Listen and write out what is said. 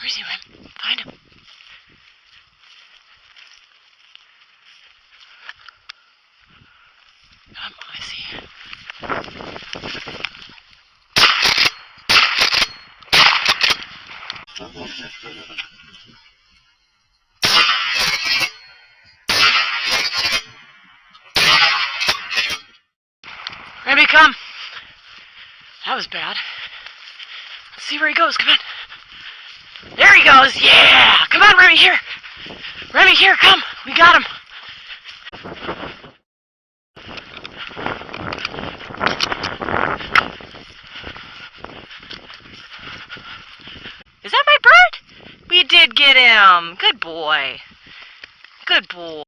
Where's he, Rem? Find him. I see. Remy, come. That was bad. Let's see where he goes. Come on. There he goes. Yeah. Come on, Remy, here. Remy, here. Come. We got him. Is that my bird? We did get him. Good boy. Good boy.